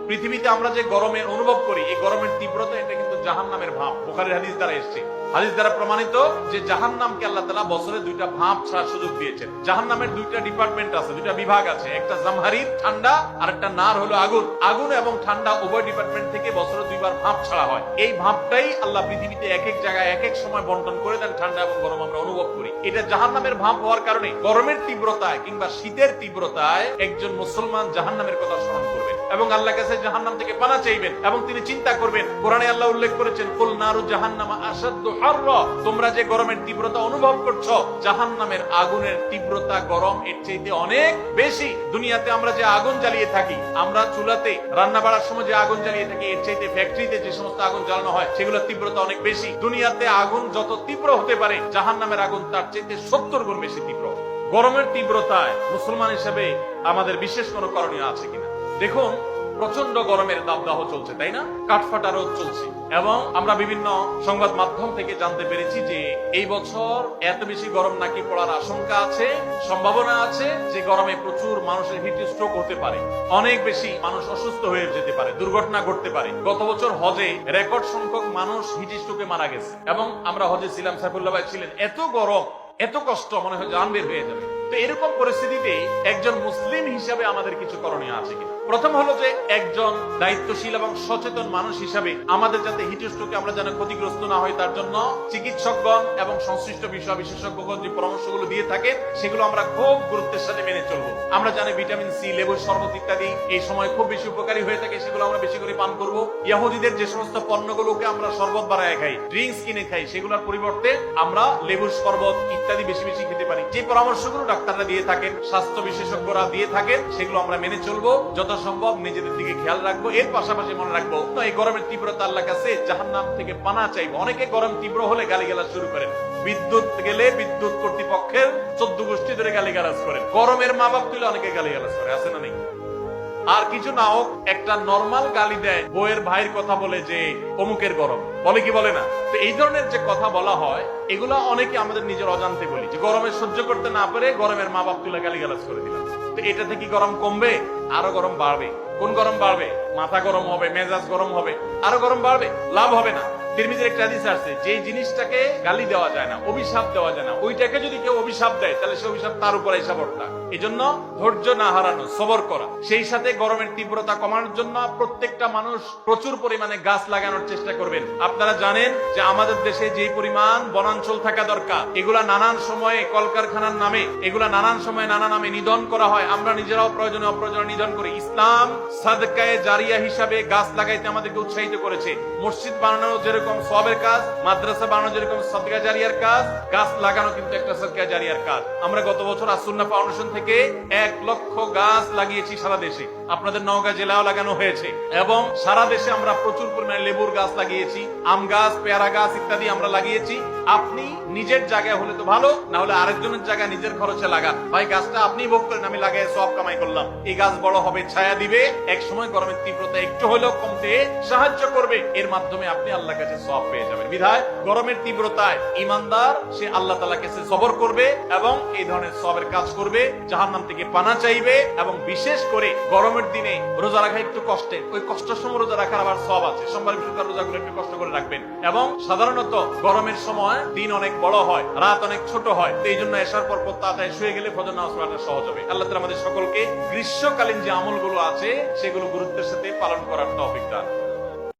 পৃথিবীতে আমরা যে গরমের অনুভব করি, এই গরমের তীব্রতা এটা কিন্তু জাহান্নামের ভাব। বুখারীর হাদিস দ্বারা এসেছে, হাদিস দ্বারা প্রমাণিত যে জাহান্নামকে আল্লাহ তাআলা বছরে 2টা ভাপ ছাড়ার সুযোগ দিয়েছেন। জাহান্নামের 2টা ডিপার্টমেন্ট আছে, 2টা বিভাগ আছে, একটা জামহারির ঠান্ডা আর একটা নার হলো আগুন। আগুন এবং ঠান্ডা উভয় ডিপার্টমেন্ট থেকে বছরে 2বার ভাপ ছাড়া হয়। এই ভাপটাই আল্লাহ পৃথিবীতে এক এক জায়গায় এক এক সময় বন্টন করে দেন, ঠান্ডা এবং গরম আমরা অনুভব করি। এটা জাহান্নামের ভাপ হওয়ার কারণে গরমের তীব্রতায় কিংবা শীতের তীব্রতায় একজন মুসলমান জাহান্নামের কথা স্মরণ করবেন এবং আল্লাহর কাছে জাহান্নাম থেকে পানা চাইবেন এবং তিনি চিন্তা করবেন। কোরআনে আল্লাহ উল্লেখ করেছেন, কুল নারু জাহান্নামা আশাদ্দু হাররা, তোমরা যে গরমের তীব্রতা অনুভব করছো, জাহান্নামের আগুনের তীব্রতা গরম এর চাইতে অনেক বেশি। দুনিয়াতে আমরা যে আগুন জ্বালিয়ে থাকি, আমরা চুলাতে রান্না বাড়ার সময় যে আগুন জ্বালিয়ে থাকি, এর চাইতে ফ্যাক্টরিতে যে সমস্ত আগুন জ্বালানো হয় সেগুলোর তীব্রতা অনেক বেশি। দুনিয়াতে আগুন যত তীব্র হতে পারে, জাহান্নামের আগুন তার চাইতে 70 গুণ বেশি তীব্র। গরমের তীব্রতায় মুসলমান হিসেবে আমাদের বিশেষ কোনো করণীয় আছে কিনা? দেখুন, প্রচন্ড গরমের দাবদাহ চলছে, তাই না? কাঠফাটা রোদ চলছে এবং আমরা বিভিন্ন সংবাদ মাধ্যম থেকে জানতে পেরেছি যে এই বছর এত বেশি গরম নাকি পড়ার আশঙ্কা আছে, সম্ভাবনা আছে যে গরমে প্রচুর মানুষের হিট স্ট্রোক হতে পারে, অনেক বেশি মানুষ অসুস্থ হয়ে যেতে পারে, দুর্ঘটনা ঘটতে পারে। গত বছর হজে রেকর্ড সংখ্যক মানুষ হিট স্ট্রোকে মারা গেছে এবং আমরা হজে ছিলাম, সাইফুল্লাহ ভাই ছিলেন। এত গরম, এত কষ্ট, মনে হয় জান বের হয়ে যাবে। তো এরকম পরিস্থিতিতে একজন মুসলিম হিসাবে আমাদের কিছু করণীয় আছে কিনা? প্রথম হলো যে একজন দায়িত্বশীল এবং সচেতন মানুষ হিসাবে আমাদের যাতে হিটস্ট্রোকে আমরা যেন ক্ষতিগ্রস্ত না হয় তার জন্য চিকিৎসকগণ এবং সংশ্লিষ্ট বিষয় বিশেষজ্ঞগণ যে পরামর্শগুলো দিয়ে থাকেন সেগুলো আমরা খুব গুরুত্বের সাথে মেনে চলবো। আমরা জানি ভিটামিন সি, লেবুর শরবত ইত্যাদি এই সময় খুব বেশি উপকারী হয়ে থাকে, সেগুলো আমরা বেশি করে পান করবো। ইহুদিদের যে সমস্ত পণ্যগুলোকে আমরা শরবত বানায় খাই, ড্রিঙ্কস কিনে খাই, সেগুলোর পরিবর্তে আমরা লেবুর শরবত ইত্যাদি বেশি বেশি খেতে পারি। যে পরামর্শগুলো ডাক্তাররা দিয়ে থাকেন, স্বাস্থ্য বিশেষজ্ঞরা দিয়ে থাকেন, সেগুলো আমরা মেনে চলবো। যত সম্ভব নিজেদের দিকে খেয়াল রাখবো। এর পাশাপাশি মনে রাখবো এই গরমের তীব্রতা আল্লাহর কাছে জাহান্নাম থেকে পানা চাইবো। অনেকে গরম তীব্র হলে গালিগালাজ শুরু করেন, বিদ্যুৎ গেলে বিদ্যুৎ কর্তৃপক্ষের 14 গোষ্ঠী ধরে গালিগালাজ করেন, গরমের মা বাপ তুলে অনেকে গালিগালাজ করে, আছে না নেই? আর কিছু না হোক একটা নরমাল গালি দেয়, বউয়ের ভাইয়ের কথা বলে যে অমুকের গরম, বলে কি বলে না? তো এই ধরনের যে কথা বলা হয়, এগুলা অনেকে আমাদের নিজের অজান্তে বলি, যে গরমে সহ্য করতে না পারে গরমের মা বাপ তুলে গালিগালাজ করে দিলাম। তো এটা থেকে গরম কমবে? আরো গরম বাড়বে। কোন গরম বাড়বে? মাথা গরম হবে, মেজাজ গরম হবে, আরো গরম বাড়বে, লাভ হবে না। তিরমিজির একটা হাদিস আছে, যে জিনিসটাকে গালি দেওয়া যায় না, অভিশাপ দেওয়া যায় না, ওইটাকে যদি কেউ অভিশাপ দেয় তাহলে সে অভিশাপ তার উপর এসে পড়তা। এই জন্য ধৈর্য না হারানো, সবর করা। সেই সাথে গরমের তীব্রতা কমানোর জন্য প্রত্যেকটা মানুষ প্রচুর পরিমাণে গাছ লাগানোর চেষ্টা করবেন। আপনারা জানেন যে আমাদের দেশে যে পরিমাণ বনাঞ্চল থাকা দরকার, এগুলা নানান সময়ে কলকারখানার নামে, এগুলা নানান সময়ে নানা নামে নিধন করা হয়। আমরা নিজেরাও প্রয়োজনে অপ্রয়োজনে নিধন করি। ইসলাম সাদকায়ে জারিয়া হিসাবে গাছ লাগাইতে আমাদেরকে উৎসাহিত করেছে। মসজিদ বানানো যেরকম সওয়াবের কাজ, মাদ্রাসা বানানো যেরকম সাদকা জারিয়ার কাজ, গাছ লাগানো কিন্তু একটা সাদকা জারিয়ার কাজ। আমরা গত বছর আসুন্নাহ ফাউন্ডেশন থেকে 1 লক্ষ গাছ লাগিয়েছি সারা দেশে। আপনাদের নওগাঁ জেলাও লাগানো হয়েছে এবং সারা দেশে আমরা প্রচুর পরিমাণে লেবুর গাছ লাগিয়েছি, আম গাছ, পেয়ারা গাছ ইত্যাদি আমরা লাগিয়েছি। আপনি নিজের জায়গায় হলে তো ভালো, না হলে আরেকজনের জায়গায় নিজের খরচে লাগান। ভাই গাছটা আপনি ভোগ করেন, আমি লাগাই সওয়াব কামাই করলাম। এই গাছ বড় হবে, ছায়া দিবে, এক সময় গরমের তীব্রতা একটু হলেও কমতে সাহায্য করবে। এর মাধ্যমে আপনি আল্লাহর কাছে সওয়াব পেয়ে যাবেন। বিধায় গরমের তীব্রতায় ইমানদার সে আল্লাহ তাআলার কাছে সবর করবে এবং এই ধরনের সওয়াবের কাজ করবে, জাহান্নাম থেকে পানা চাইবে। এবং বিশেষ করে গরমের দিনে রোজা রাখা একটু কষ্টের, ওই কষ্টের সময় রোজা রাখার আবার সওয়াব আছে। সোমবার বৃহস্পতিবার রোজাগুলো একটু কষ্ট করে রাখবেন। এবং সাধারণত গরমের সময় দিন অনেক বড় হয়, রাত অনেক ছোট হয়, এই জন্য এশার পর তাড়াতাড়ি শুয়ে গেলে ফজর নামাজ পড়াটা সহজ হবে। আল্লাহ তাআলা আমাদের সকলকে গ্রীষ্মকালীন যে আমলগুলো আছে সেগুলো গুরুত্বের সাথে পালন করার তৌফিক দান।